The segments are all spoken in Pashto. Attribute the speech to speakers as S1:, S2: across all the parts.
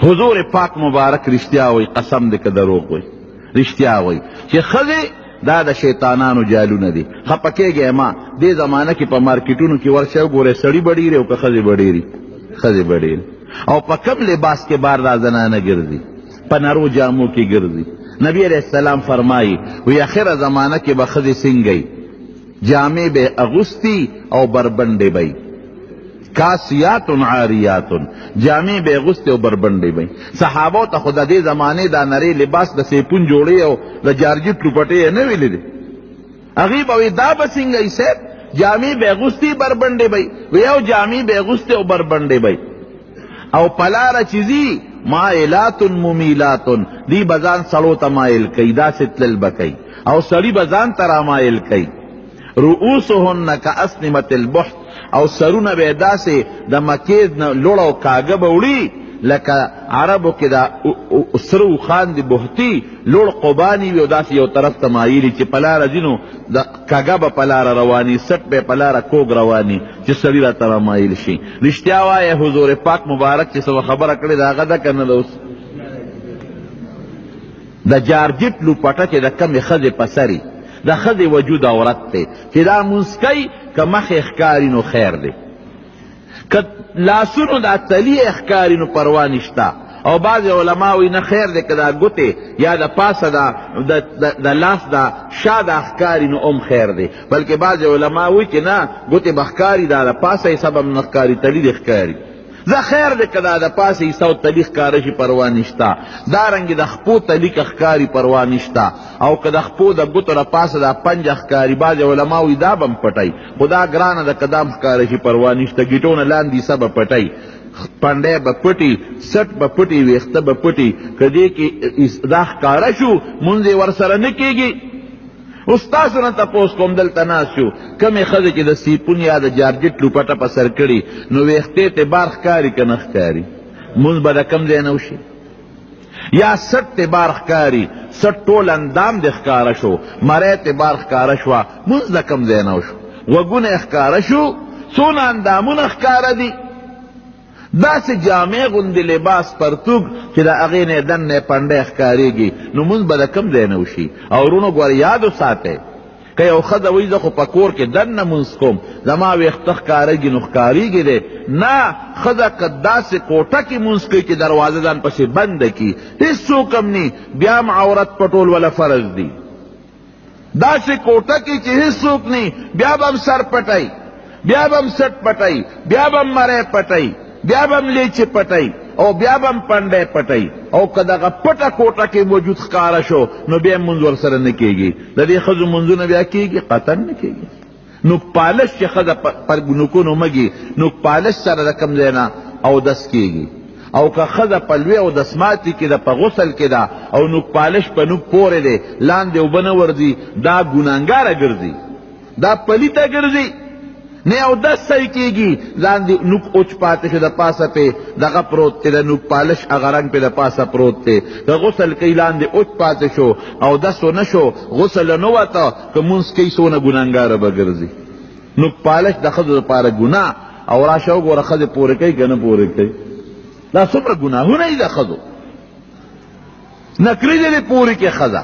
S1: حضور پاک مبارک رشتیا وی، قسم دے که دروغ وی، رشتیا وی چې ښځې دا د شیطانانو جالونه دي. خپکیږئ ما دې زمانه کې په مارکیټونو کې ورشه وګورئ، سړي به ډېرې او که ښځې به ډېرې، ښځې به ډېرې. او په کم لباس کې بار دا زنانه ګرځي، په نرو جامو کې ګرځي. نبی علیہ السلام فرمائی وی اخر زمانه کې به ښځې څنګه جامې به اغوستی او بربنډې به کاسیات عاریات، جامې به اغوستی او بربنډې به. صحابو ته خو د دې زمانې دا نری لباس د سیپون جوړې او د جارجټ لوپټې یې نه ویلې دي. هغې به وی دا به څنګه ای صاحب، جامې به اغوستی بربنډې به وی، او جامې به اغوستی او بربنډې به. او پلاره چې ځي مائلات ممیلات، دی بزان سړو ته مایل کوي، داسې تلل به کوي، او سړي بزان ته رامایل کوي. رؤوسهن کاسنمة البحت، او سرونه به داسې د مکې لوړ او کاږه به وړي لکه عربو کې دا سره اوښان د بهتي لوړ قباني وي، او داسې یو طرف ته مایلي چې په لاره ځي نو د کاږه به په لاره رواني، سټ به په لاره کوږ رواني چې سړي راته رامایل شي. رښتیا وایه حضور پاک مبارک چې څه خبره کړې ده هغه ده که نه ده؟ اوس د جارجټ لوپټه چې د کمې ښځې په سري، د ښځې وجود عورت دی، چې دا مونځ کوي که مخې ښکاري نو خیر دی، که لاسونو دا تلی ښکاري نو پروا نشته. او بعض علما وی نه خیر دی که دا ګوتې یا د پاسه د لاس دا شا دا ښکاري نو ام خیر دی. بلکې بعض علما وی چې نه ګوتې به ښکاري، دا د پاسه حصه به نه ښکاري، تلی دی ښکاري. زه خیر دی که دا د پاسه حصه او تلی ښکاره شي پروا نشته. دارنګې د خپو تلی که ښکاري پروا نشته، او که د خپو د ګوتو د پاسه دا پنجه ښکاري، بعضې علما وی دا به م پټی، خو دا ګرانه ده که دا م ښکاره شي پروا نشته. ګیټونه لاندې حصه به پټی، پنډی به پټي، سټ به پټي، ویښته به پټي. که دې کې دا ښکاره شو مونځ یې ورسره نه کېږي. اوس تاسو نه تپوس کوم دلته ناست شو، کمې ښځې چې د سیپون یا د جارجټ لوپټه په سر کړي نو ویښتې ته بار ښکاري که نه ښکاري؟ مونځ به د کم ځای نه وشي. یا سټ ته بار ښکاري، سټ ټول اندام دې ښکاره شو، مرۍ ته بار ښکاره شوه، مونځ د کم ځای نه وشو. غوږونه یې ښکاره شو، څونه اندامونه ښکاره دي. داسې جامع غوندې لباس پرتوګ چې د هغې نه دننه پنډی ښکارېږي نو مونځ به د کم ځای نه وشي. او ورونو ګوره یاد وساتئ، که یو ښځه وایي زه خو په کور کې دننه مونځ کوم، زما ویښته ښکارېږي نو ښکارېږي دی. نه، ښځه که داسې کوټه کې مونځ کوي چې دروازه ځان پسې بنده کړي، هېڅوک هم نی، بیا هم عورت پټول وله فرض دي. داسې کوټه کې چې هېڅوک نی، بیا به هم سر پټی، بیا به هم سټ پټی، بیا به هم مری پټی، بیا به هم لیچې پټی، او بیا به هم پنډی پټی. او که دغه پټه کوټه کې وجود ښکاره شو نو بیا مونځ ورسره نه کېږي. د دې ښځو مونځونه بیا کېږي؟ قطعا نه کېږي. نوک پالش چې ښځه پر نوکونو مږي، نوک پالش سره د کم ځای نه اودس کېږي. او که ښځه په لوی اودس ماتي کې ده، په غسل کې ده، او نوک پالش په نوک پورې دی، لاندې اوبه نه ورځي، دا ګناهګاره ګرځي، دا پلیته ګرځي. نه اودس صحیح کېږي، لاندې نوک اوچ پاتې شو، د پاسه پې دغه پروت دی، د نوک پالش هغه رنګ پې د پاسه پروت دی. که غسل کوي لاندې اوچ پاتې شو، اودس ونه شو، غسل نه وته، که مونځ کوي څونه ګناهګاره به ګرځي. نوک پالش د ښځو دپاره ګناه. او راشه وګوره ښځې پورې کوي که نه پورې کوي؟ دا څومره ګناهونه دي د ښځو. نکري دې پورې کې ښځه،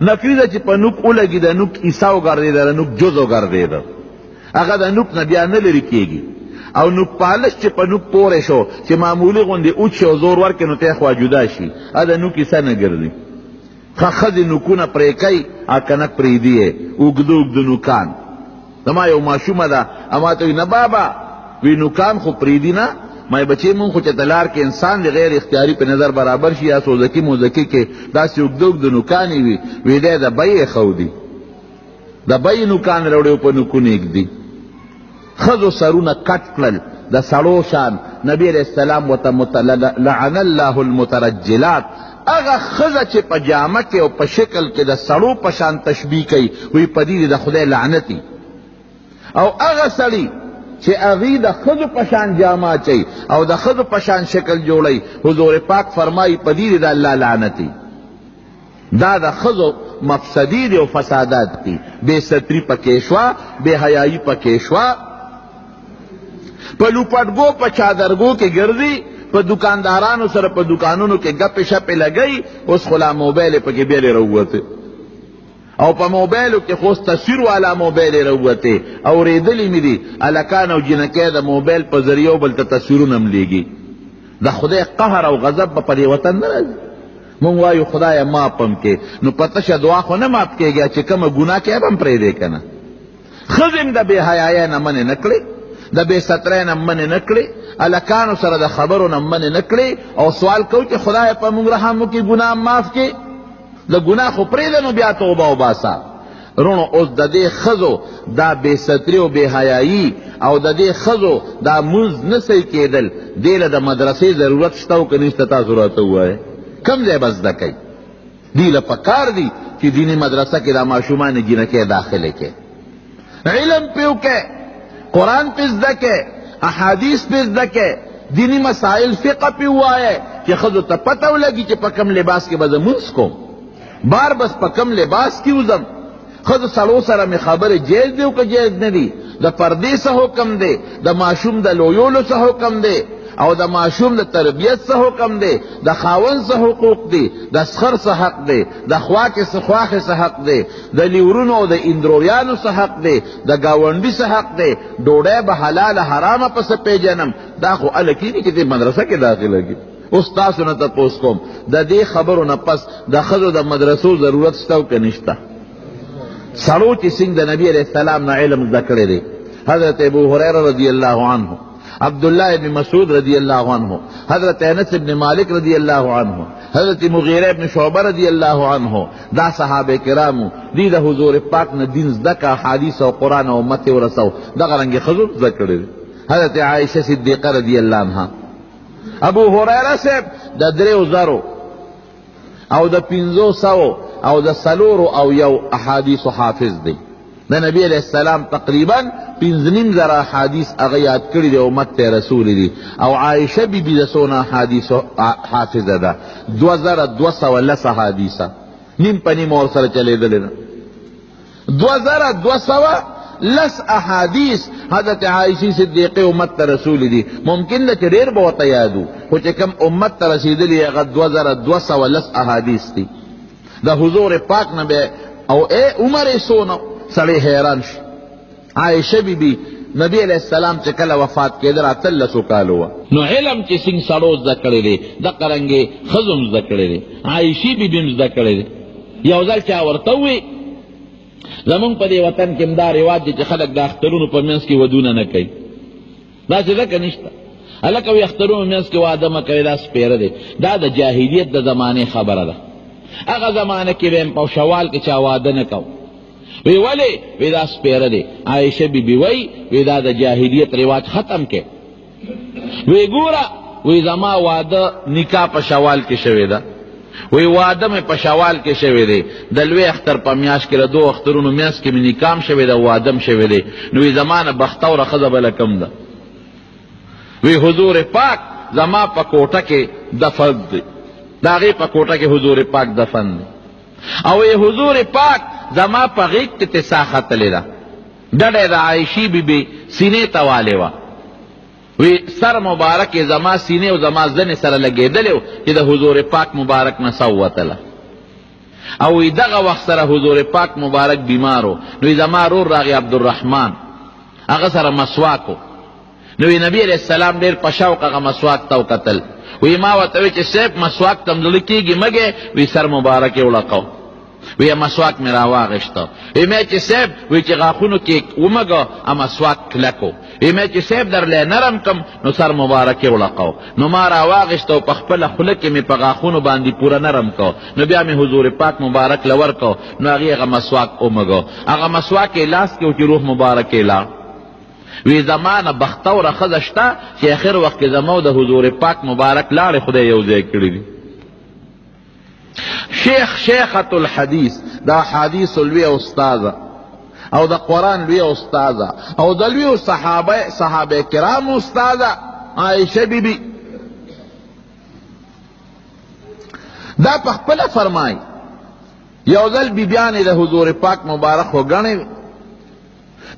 S1: نکري ده چې په نوک ولګي، د نوک عیسه وګرځېده، د نوک جز وګرځېده، هغه د نوک نه بیا نه لرې کېږي. او نوک پالش چې په نوک پورې شو چې معمولي غوندې اوچ شي او زور ورکړي نو ته خوا جدا شي، د نوک عیسه نه ګرځي. ښځې نوکونه پرې کوي، کنک پرېږدي یې اوږده اوږده نوکان. زما یو ماشومه ده، اما ته وي نه بابا، وی نوکان خو پرېږدي نه، ما بچې مونږ خو چې د لار کې انسان د غیر اختیاري په نظر برابر شي، یا سوزکي موزکي کې داسې اوږده اوږده نوکانې وي، وی دی د بیې ښودي، د بیې نوکان راوړي او په نوکونه ایږدي. ښځو سرونه کټ کړل د سړو شان. نبی علیہ السلام ورته لعن الله المترجلات، هغه ښځه چې په جامه کې او په شکل کې د سړو په شان تشبیه کوي، وی په دې د خدای لعنتي. او هغه سړي چې هغې د ښځو په شان جامه اچوي او د ښځو په شان شکل جوړوي، حضور پاک فرمایي په دې د الله لعنتي. دا د ښځو مفسدي دي او فسادات دي. بے ستري پکې شوه، بے حیایي پکې شوه، په لوپټګو په چادرګو کې ګرځي، په دکاندارانو سره په دکانونو کې ګپې شپې لګی، اوس خو لا موبایل پکې بیا راووته، او په موبایلو کې خو تصویر والا موبایل راووته. اورېدلې مې دي هلکان او جنکۍ د موبایل په ذریعه بل ته تصویرونه هم لیږي. د خدای قهر او غضب به په دې وطن نه راځي. مونږ وایو خدایه ماف هم کې، نو په تشه دعا خو نه ماف کېږي چې کومه ګناه کې به هم پرېږدې که نه. ښځې هم د بې حیایۍ نه منې نه کړې، د بې سترۍ نه منې نه کړې، هلکانو سره د خبرو نه منې نه کړې، او سوال کوو چې خدای په مونږ رحم وکړي، ګناه معاف کړي. د ګناه خو پرېږده نو بیا توبه وباسه. رونو اوس د دې ښځو دا بې ستري او بې حیایي او د دې ښځو دا مونځ نه صحیح کېدل، دې له د مدرسې ضرورت شته او که نشته؟ تاسو راته ووایئ کم ځای به زده کوي؟ دې له پکار دي چې دیني مدرسه کې دا ماشومان جنکۍ داخله کې علم پې وکړئ، قرآن پې زده کړئ، احادیث پې زده کړئ، دینی مسائل فقه پې ووایئ چې ښځو ته پته ولګي چې په کم لباس کې به زه مونځ کوم، بار بس په کم لباس کې وځم. ښځو سړو سره مې خبرې جایز دی او که جایز نه دي، د پردې څه حکم دی، د ماشوم د لویولو څه حکم دی، او د ماشوم د تربیت څه حکم دی، د خاوند څه حقوق دی، د سخر څه حق دی، د خواښې څه حق دی، د لیورونو او د اندروریانو څه حق دی، د ګاونډي څه حق دی، ډوډۍ به حلاله حرامه پسې پیژنم. دا خو هله کېږي چې دې مدرسه کې داخله کړي. اوس تاسو نه تپوس کوم د دې خبرو نه پس د ښځو د مدرسو ضرورت شته او که نشته؟ سړو چې څنګه د نبي علیه السلام نه علم زده کړی دی، حضرت ابو هریره رضی الله عنه، عبداللہ بن مسعود رضی اللہ عنہ، حضرت انس بن مالک رضی اللہ عنہ، حضرت مغیرہ بن شعبہ رضی اللہ عنہ، دا صحابہ کرامو دی دا حضور پاک نے دین زدکا حدیث و قرآن و امت و رسو دا غرنگی خضور ذکر دی. حضرت عائشہ صدیقہ رضی اللہ عنہ، ابو ہریرہ سے دا 3,000 او دا 500 او دا 300 او یو احادیث و حافظ دی. دا نبی علیہ السلام تقریباً 5,000 احادیث اغیات کری دی امت تے رسول دی، او عائشہ بی بی دا سونا حادیث حافظ دا 2,200 احادیثا نیم پا نیم اور سر چلے دلینا 2,200 احادیث حضرت عائشی صدیقی امت تے رسول دی. ممکن دا چریر بہتا یادو خوچے کم امت تے رسیدلی اگر 2,200 احادیث تی دا حضور پاک نبی او اے عمر سونا سڑے حیران شو. عائشہ بی بی نبی علیہ السلام چه کل وفات کے در 13 کال ہوا نو علم چه سنگ سڑو زکڑے دے دا قرنگے خزم زکڑے دے، عائشی بی بیم زکڑے دے. یوزل چا ورطوئی زمان پا دے وطن کم دا رواج دے چه خلق دا اخترون پا منس کی ودون نکی دا چه دکا نشتا الکوی اخترون منس کی وادم کئی دا سپیر دے. دا دا جاہلیت دا زمانے خبر دا اگا زمانے کی بیم پا شوال کی چا وادن نکو وی ولی وی دا سپیر دے. عائشہ بی بی وی دا دا جاہلیت رواج ختم کے وی گورا وی زما وادا نکاح پا شوال کے شوی دا وی وادا میں پا شوال کے شوی دے دلوی اختر پا میاش کے 2 اخترونو میاس کے میں نکام شوی دا وادم شوی دے نوی زمان بختو رخضب لکم دا وی حضور پاک زما پا کوٹا کے دفن دے داغی پا کوٹا کے حضور پاک دفن دے او وی حضور پاک زما پا غیق تے ساخت لیدا ڈڑے دا عائشی بی بی سینے توالے وا وی سر مبارک زما سینے و زما زن سر لگے دلیو کہ دا حضور پاک مبارک نسوتلا او وی دغا وقت سر حضور پاک مبارک بیمارو نوی زما رور راغی عبدالرحمن اغا سر مسواکو نوی نبی علیہ السلام دیر پشاوق اغا مسواک تاو قتل وی ما وطوی چه سیب مسواک تمدلکی گی مگے وی سر مبارک اولقو وی مسواک میرا واغشتا وی میں چی سیب وی چی غاخونو کی ومگا مسواک کلکو وی میں چی سیب در لے نرم کم نو سر مبارکی ولقاو نو مارا واغشتا و پخپل خلکی می پا غاخونو باندی پورا نرم کو نو بیا می حضور پاک مبارک لور کو نو اگی اگا مسواک ومگا اگا مسواک لاس کیو چی روح مبارک لا وی زمان بختو رخزشتا چی اخر وقت زمو دا حضور پاک مبارک لار خدا یوزے کردی دی. شیخت الحدیث دا حدیث الوی استاذ او دا قرآن لوی استاذ او دا لوی صحابہ کرام استاذ عائشہ بی بی دا پخپلا فرمائی یوزل بی بیانی دا حضور پاک مبارک ہو گنے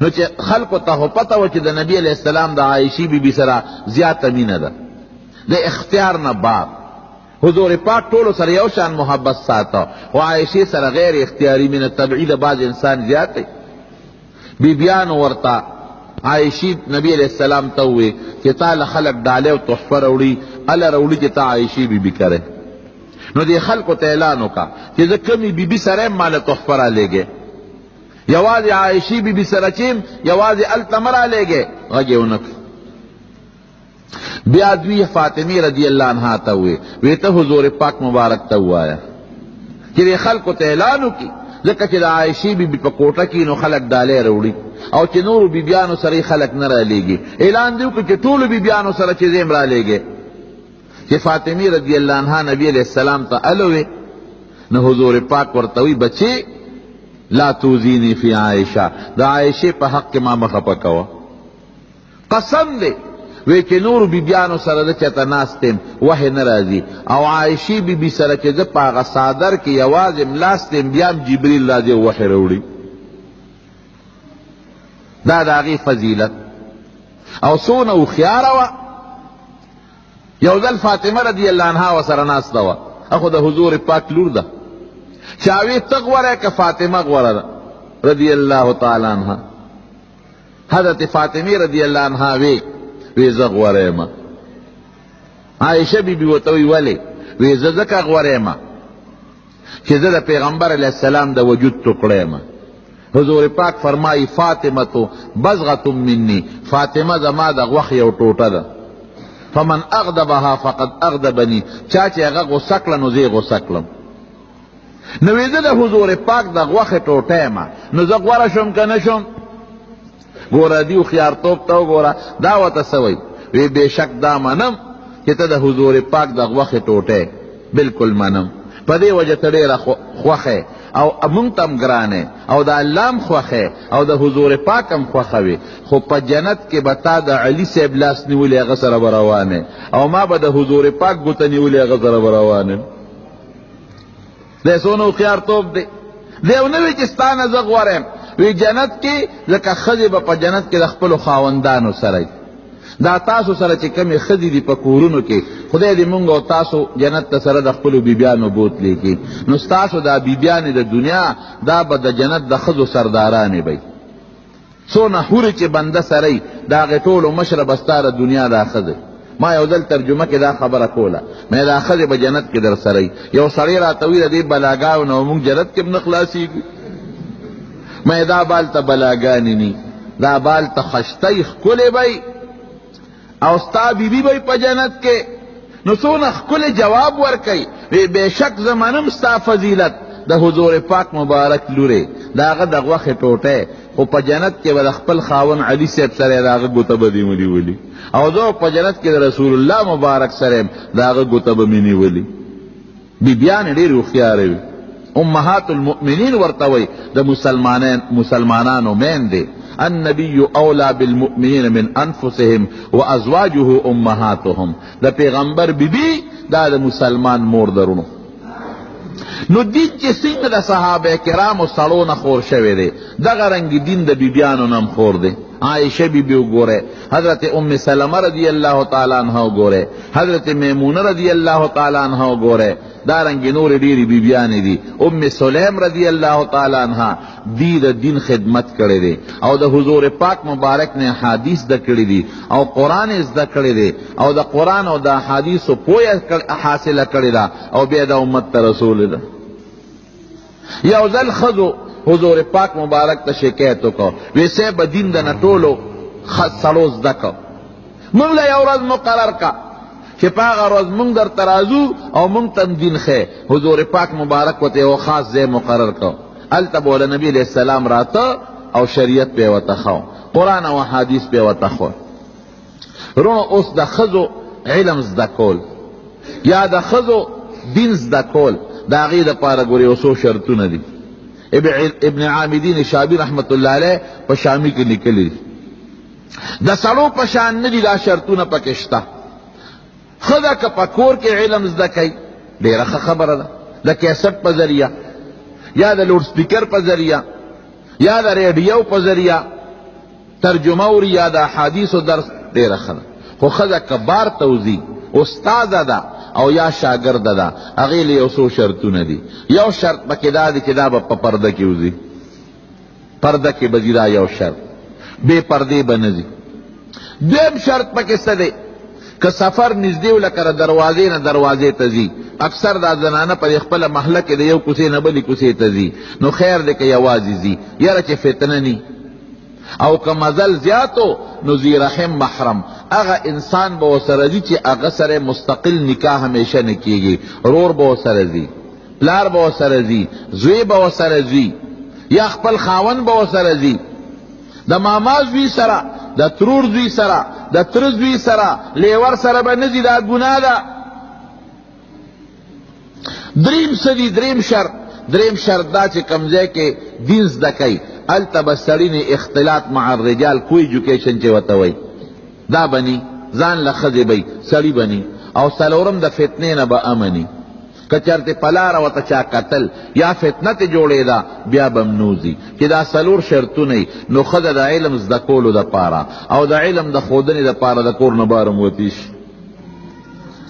S1: نو چه خلقو تا ہو پتا و چه دا نبی علیہ السلام دا عائشی بی بی سرا زیادہ مینہ دا د اختیار نه بعد حضور پاک ټولو سره یو شان محبت ساته او عائشې سره غیر اختیاري من طبعی د بعض انسان زیات دی. بیبیانو ورته عائشې نبی علیہ السلام ته ووی چې تا له خلک ډالۍ او تحفه راوړي هله راوړي چې تا عائشې بیبي کرې. نو دې خلکو ته اعلان وکړه چې زه کمې بیبي سره یم ماله تحفه رالیږې، یوازې عائشې بیبي سره چې یم یوازې هلته مه رالیږې. غږ یې ونه کړ. بیا دوی فاطمې رضی اللہ عنہ ته ووی وی ته حضور پاک مبارک ته ووایه چې دې خلکو ته اعلان وکړي ځکه چې د عائشې بیبي په کوټه کې نو خلک ډالۍ راوړي او چې نورو بیبیانو سره خلک نه رالیږي. اعلان دې وکړي چې ټولو بیبیانو سره چې زه یم رالیږې. چې فاطمې رضی اللہ عنہ نبی علیہ السلام ته الوی نو حضور پاک ورته وی بچی لا توزینی فی عائشہ، د عائشې په حق کې ما مه خفه کوه. قسم دی وی چې نور بیبیانو سره د چته ناست یم وحی نه راځي او عائشې بیبي سره چې زه په هغه څادر کې یوازې ملاست یم بیا هم جبریل راځي او وحی راوړي. دا د هغې فضیلت او څونه هوښیاره وه. یو ځل فاطمه رضی اللہ عنها ورسره ناسته وه، اخو د حضور پاک لور ده. چا وی ته غوره که فاطمه غوره ده رضی اللہ تعالی عنها. حضرت فاطمه رضی اللہ عنها وی زه غوره یم. عائشہ بیبي ورته وی ولې؟ وی زه ځکه غوره یم چې زه د پیغمبر علیه السلام د وجود ټوکړه یم. حضور پاک فرمایی فاطمه بزغة منی، فاطمه زما د غوښې یو ټوټه ده. فمن اغضبها فقد اغضبنی، چا چې هغه غصه کړه نو زه یې غصه کړم. نو وی زه د حضور پاک د غوښې ټوټه یم نو زه غوره شم که نه شم؟ ګوره دې هوښیارتوب ته وګوره. دا ورته څه وی؟ وی بېشک دا منم چې ته د حضور پاک د غوښې ټوټه بلکل منم، په دې وجه ته ډېره خوښه او مونږ ته هم ګرانې او د الله هم خوښې او د حضور پاک هم خوښه وي. خو په جنت کې به تا د علي صاحب لاس نیولې هغه سره به روانې او ما به د حضور پاک ګوته نیولې هغه سره به روانې. دی څونه هوښیارتوب دی. دی یو نه وي چې ستا نه زه غوره یم. وی جنت کې لکه ښځې به په جنت کې د خپلو خاوندانو سره دا تاسو سره چې کمې ښځې دي په کورونو کې خدای دې مونږ او تاسو جنت ته سره د خپلو بیبیانو بوتلی کړي. نو ستاسو دا بیبیانې د دنیا دا به د جنت د ښځو سردارانې به څونه حورې چې بنده سره یي د هغې ټولو مشره به ستا د دنیا دا ښځه. ما یو ځل ترجمه کې دا خبره کوله مې دا ښځې به جنت کې در سره یي. یو سړی راته وي د دې بلاګاو نه مونږ جنت کې هم نه خلاصېږو. مې دا بال ته بلاګانې ني، دا بال ته خشتۍ ښکلې بی او ستا بیبي بی په جنت کې. نو څونه ښکلې جواب ورکوي. بېشک زه منم ستا فضیلت د حضور پاک مبارک لورې د هغه د غوښې ټوټی، خو په جنت کې به د خپل خاون علي صاحب سره د هغه ګوته به دې ونیولي او زه په جنت کې د رسول الله مبارک سره یم د هغه ګوته به مې نیولي. بیبیانې ډېرې هوښیارې وي. امهات المؤمنین ورته وی د مسلمانانو میندې النبی اولا بالمؤمنین من انفسهم وازواجه امهاتهم. د پیغمبر بیبی دا د مسلمان مور درونو. نو دین چې څنګه د صحابه کرامو سړو نه خور شوی دی دغه رنګ دین د بیبیانو نه هم خور دی. عائشہ بیبی وګوره، حضرت ام سلمہ رضی اللہ تعالی عنہ وګوره، حضرت میمونہ رضی اللہ تعالی عنہ وګوره، دارنګې نورې ډېرې بیبیانې دي. ام سلیم رضی اللہ تعالی عنہ دی د دین خدمت کړی دی او د حضور پاک مبارک نے حدیث زده کړي دي او قرآن زده کړی دی او د قرآن او د احادیثو پوهه حاصله کړې ده او بیا د امت ته رسول ده. یو ځل ښځو حضور پاک مبارک ته شکایت وکړو، وی صاحب دین د نه ټولو سړو زده کړو، موږ له یو ورځ مقرر کا چې په هغه ورځ موږ درته راځو او موږ ته دین ښیې. حضور پاک مبارک ورته یو خاص ځای مقرر کړو، هلته به نبی علیہ السلام راته او شریعت پې ورته ښو، قرآن او احادیث پې ورته ښو. رونو اوس د ښځو علم زده کول یا د ښځو دین زده کول د هغې دپاره ګورې یو څو شرطونه دي. ابن عامدین شابی رحمت اللہ علیہ په شامی کې لیکلی دي د سړو په شان نه دي دا شرطونه پکې شته. ښځه که په کور کې علم زده کوي ډېره ښه خبره ده، د کیسټ په ذریعه یا د لوډ سپیکر په ذریعه یا د ریډیو په ذریعه ترجمه اوري یا د احادیثو درس ډېره ښه ده. خو ښځه که بار ته وځي استاده ده او یا شاگرده ده، هغې له یو څو شرطونه دي. یو شرط پکې دا دی چې دا به په پرده کې وځي، پرده کې به ځي، دا یو شرط، بې پردې به نه ځي. دویم شرط پکې څه دی؟ که سفر نږدې و لکه د دروازې نه دروازې ته ځي، اکثر دا زنانه په خپله محله کې د یو کوڅې نه بلې کوڅې ته ځي، نو خیر دی که یوازې ځي، یاره چې فتنه نی. او که مزل زیاتو نو ذی رحم محرم، هغه انسان به ورسره ځي چې هغه سره مستقل نکاح همیشه نه کېږي، رور به ورسره ځي، پلار به ورسره ځي، زوی به ورسره ځي، یا خپل خاوند به ورسره ځي، د ماما زوی سره، د ترور زوی سره، د تره زوی سره، لیور سره به نه ځي، دا ګناه ده. دریم څه دي؟ دریم شرط دا چې کوم ځای کې دین زده کوي هلته به سړي نه اختلاط مع الرجال، کو ایجوکیشن چې ورته وایي، دا بني، ځان له ښځې بی، سړي بني. او څلورم د فتنې نه به امني، که چېرته په لاره ورته چا قتل یا فتنه ترې جوړېده بیا به نوځي. چې دا څلور شرطونه یي، نو ښځه د علم زده کولو دپاره او د علم د ښودنې دپاره د کور نه بهر وتې شي.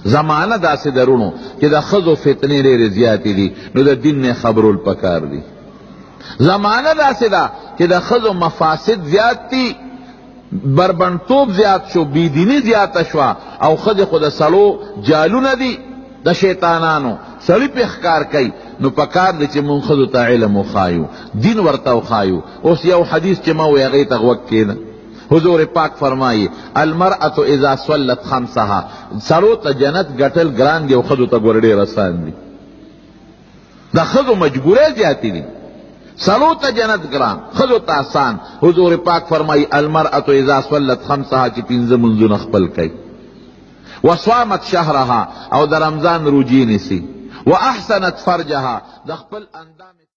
S1: زمانه داسې درونو چې د ښځو فتنې ډېرې زیاتې دي، نو د دین نه خبرول پکار دي. زمانه داسې ده چې د ښځو مفاسد زیات دي، بربنډتوب زیات شو، بیدیني زیاته شوه، او ښځې خو د سړو جالونه دي د شیطانانو، سړي پې ښکار کوي. نو پکار دی چې مونږ ښځو ته علم وښایو، دین ورته وښایو. اوس یو حدیث چې ما وی هغې ته غوږ کېده. حضور پاک فرمایي المرأة اذا صلت خمسها، سړو ته جنت ګټل ګران دي او ښځو ته ګوره ډېر اسان دي. د ښځو مجبورۍ زیاتې دي، سړو ته جنت ګران، ښځو ته آسان. حضور پاک فرمایي المرأة اذا صلت خمسها، چې پنځه منځونه خپل کوي، وصامت شهرها، او د رمضان روجې نیسي، واحسنت فرجها، د خپل اندام